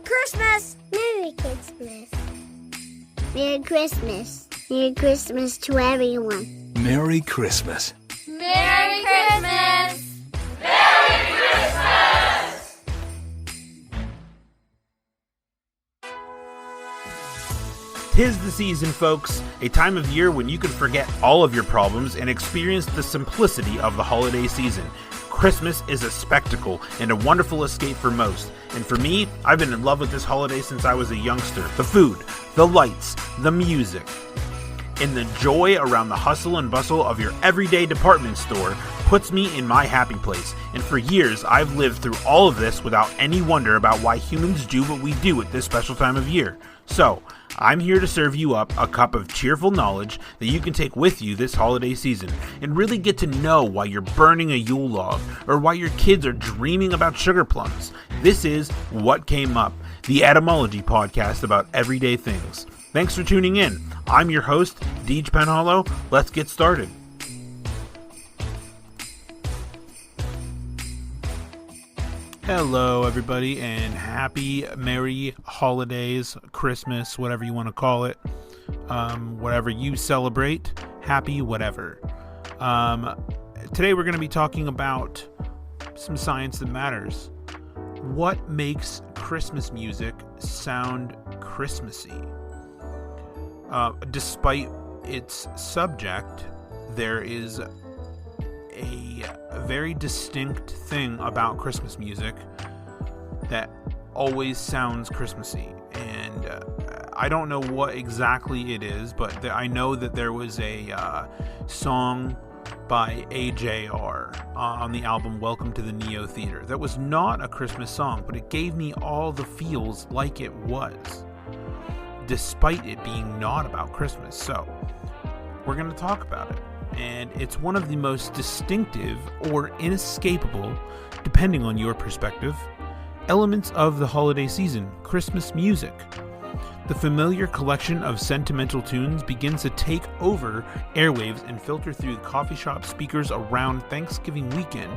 Christmas! Merry Christmas. Merry Christmas. Merry Christmas to everyone. Merry Christmas. Merry Christmas! Merry Christmas! 'Tis the season, folks, a time of year when you can forget all of your problems and experience the simplicity of the holiday season. Christmas is a spectacle and a wonderful escape for most. And for me, I've been in love with this holiday since I was a youngster. The food, the lights, the music, and the joy around the hustle and bustle of your everyday department store puts me in my happy place. And for years, I've lived through all of this without any wonder about why humans do what we do at this special time of year. So, I'm here to serve you up a cup of cheerful knowledge that you can take with you this holiday season and really get to know why you're burning a Yule log or why your kids are dreaming about sugar plums. This is What Came Up, the etymology podcast about everyday things. Thanks for tuning in. I'm your host, Deej Penhollow. Let's get started. Hello, everybody, and happy Merry Holidays, Christmas, whatever you want to call it. Whatever you celebrate, happy whatever. Today we're going to be talking about some science that matters. What makes Christmas music sound Christmassy? Despite its subject, there is a very distinct thing about Christmas music that always sounds Christmassy, and I don't know what exactly it is, but I know that there was a song by AJR on the album Welcome to the Neo Theater that was not a Christmas song, but it gave me all the feels like it was, despite it being not about Christmas. So we're going to talk about it. And it's one of the most distinctive or inescapable, depending on your perspective, elements of the holiday season, Christmas music. The familiar collection of sentimental tunes begins to take over airwaves and filter through the coffee shop speakers around Thanksgiving weekend,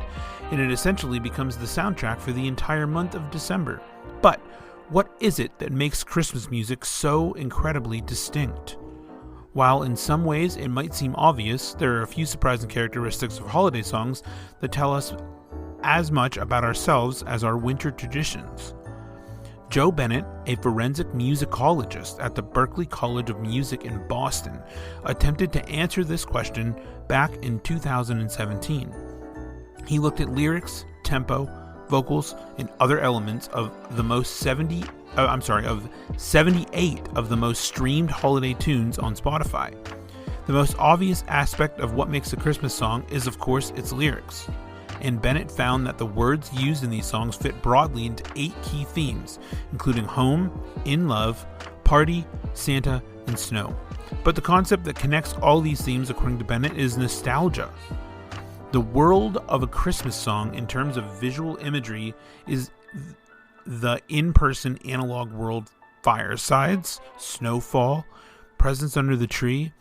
and it essentially becomes the soundtrack for the entire month of December. But what is it that makes Christmas music so incredibly distinct? While in some ways it might seem obvious, there are a few surprising characteristics of holiday songs that tell us as much about ourselves as our winter traditions. Joe Bennett, a forensic musicologist at the Berklee College of Music in Boston, attempted to answer this question back in 2017. He looked at lyrics, tempo, vocals, and other elements of the 78 of the most streamed holiday tunes on Spotify. The most obvious aspect of what makes a Christmas song is, of course, its lyrics. And Bennett found that the words used in these songs fit broadly into 8 key themes, including home, in love, party, Santa, and snow. But the concept that connects all these themes, according to Bennett, is nostalgia. The world of a Christmas song, in terms of visual imagery, is the in-person analog world. Firesides, snowfall, presents under the tree.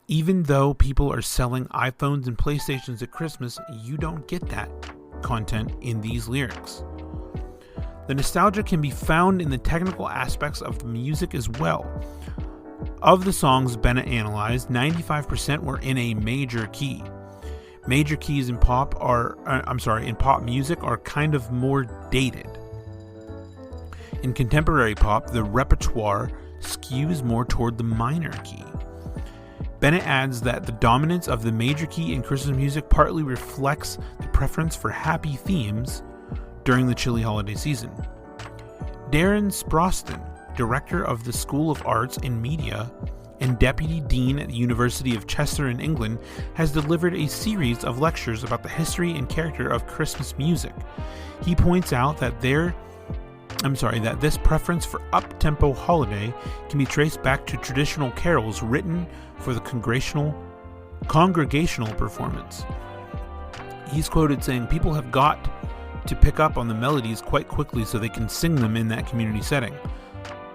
Even though people are selling iPhones and PlayStations at Christmas, you don't get that content in these lyrics. The nostalgia can be found in the technical aspects of the music as well. Of the songs Bennett analyzed, 95% were in a major key. Major keys in pop music are kind of more dated. In contemporary pop, the repertoire skews more toward the minor key. Bennett adds that the dominance of the major key in Christmas music partly reflects the preference for happy themes during the chilly holiday season. Darren Sproston, director of the School of Arts and Media and deputy dean at the University of Chester in England, has delivered a series of lectures about the history and character of Christmas music. He points out that this preference for up-tempo holiday can be traced back to traditional carols written for the congregational performance. He's quoted saying, "People have got to pick up on the melodies quite quickly so they can sing them in that community setting.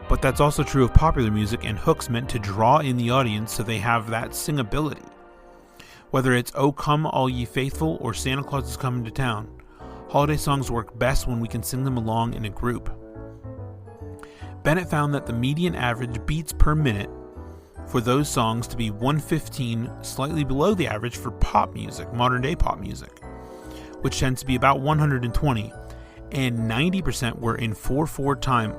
But that's also true of popular music and hooks meant to draw in the audience so they have that singability. Whether it's O Come All Ye Faithful or Santa Claus is Coming to Town, holiday songs work best when we can sing them along in a group." Bennett found that the median average beats per minute for those songs to be 115, slightly below the average for pop music, modern day pop music, which tends to be about 120, and 90% were in 4/4 time,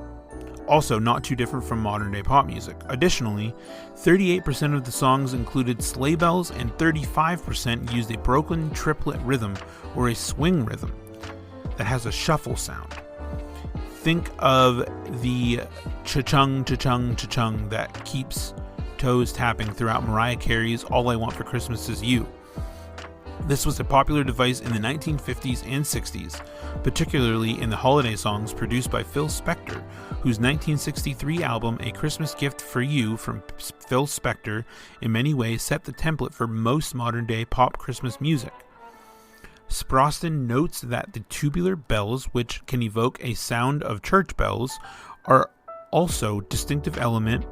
also not too different from modern day pop music. Additionally, 38% of the songs included sleigh bells and 35% used a broken triplet rhythm or a swing rhythm that has a shuffle sound. Think of the cha-chung, cha-chung, cha-chung that keeps toes tapping throughout Mariah Carey's All I Want for Christmas Is You. This was a popular device in the 1950s and 60s, particularly in the holiday songs produced by Phil Spector, whose 1963 album A Christmas Gift for You from Phil Spector in many ways set the template for most modern-day pop Christmas music. Sproston notes that the tubular bells, which can evoke a sound of church bells, are also distinctive element,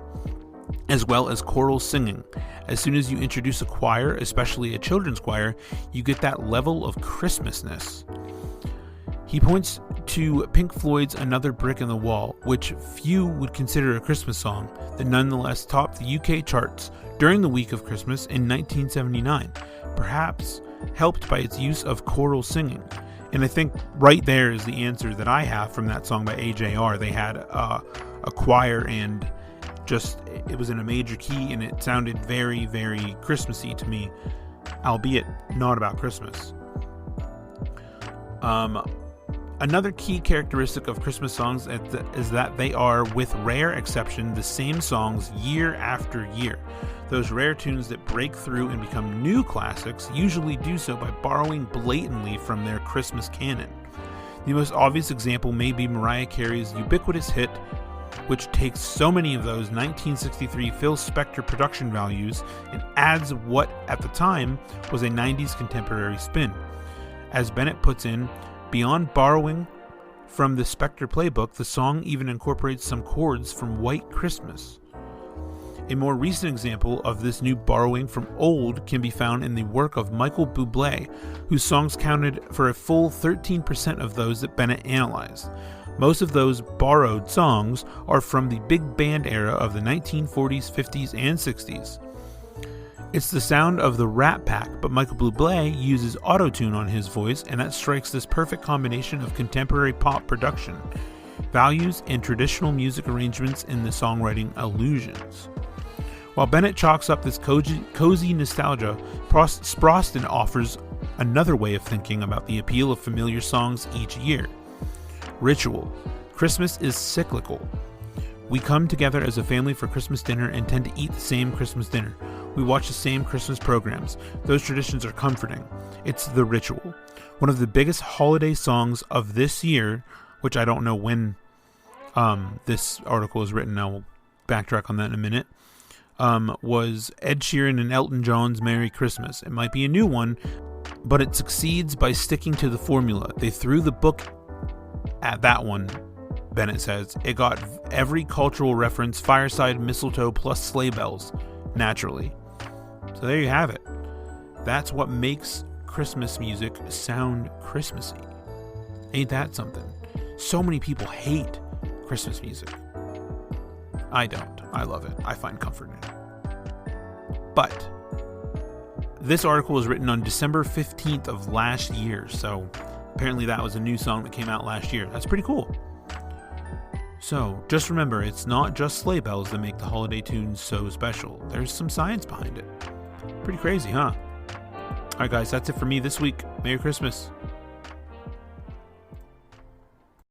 as well as choral singing. As soon as you introduce a choir, especially a children's choir, you get that level of Christmasness. He points to Pink Floyd's Another Brick in the Wall, which few would consider a Christmas song, that nonetheless topped the UK charts during the week of Christmas in 1979, perhaps helped by its use of choral singing. And I think right there is the answer that I have from that song by AJR. They had a choir, and it was in a major key, and it sounded very, very Christmassy to me, albeit not about Christmas. Another key characteristic of Christmas songs is that they are, with rare exception, the same songs year after year. Those rare tunes that break through and become new classics usually do so by borrowing blatantly from their Christmas canon. The most obvious example may be Mariah Carey's ubiquitous hit, which takes so many of those 1963 Phil Spector production values and adds what at the time was a 90s contemporary spin. As Bennett puts in, beyond borrowing from the Spector playbook, the song even incorporates some chords from White Christmas. A more recent example of this new borrowing from old can be found in the work of Michael Bublé, whose songs counted for a full 13% of those that Bennett analyzed. Most of those borrowed songs are from the big band era of the 1940s, 50s, and 60s. It's the sound of the Rat Pack, but Michael Bublé uses auto-tune on his voice, and that strikes this perfect combination of contemporary pop production values and traditional music arrangements in the songwriting illusions. While Bennett chalks up this cozy nostalgia, Sproston offers another way of thinking about the appeal of familiar songs each year. Ritual. Christmas is cyclical. We come together as a family for Christmas dinner and tend to eat the same Christmas dinner. We watch the same Christmas programs. Those traditions are comforting. It's the ritual. One of the biggest holiday songs of this year, which I don't know when this article is written, I will backtrack on that in a minute, was Ed Sheeran and Elton John's Merry Christmas. It might be a new one, but it succeeds by sticking to the formula. They threw the book at that one, Bennett says. It got every cultural reference, fireside, mistletoe, plus sleigh bells, naturally. So there you have it. That's what makes Christmas music sound Christmassy. Ain't that something? So many people hate Christmas music. I don't. I love it. I find comfort in it. But this article was written on December 15th of last year, so apparently that was a new song that came out last year. That's pretty cool. So, just remember, it's not just sleigh bells that make the holiday tunes so special. There's some science behind it. Pretty crazy, huh? Alright guys, that's it for me this week. Merry Christmas.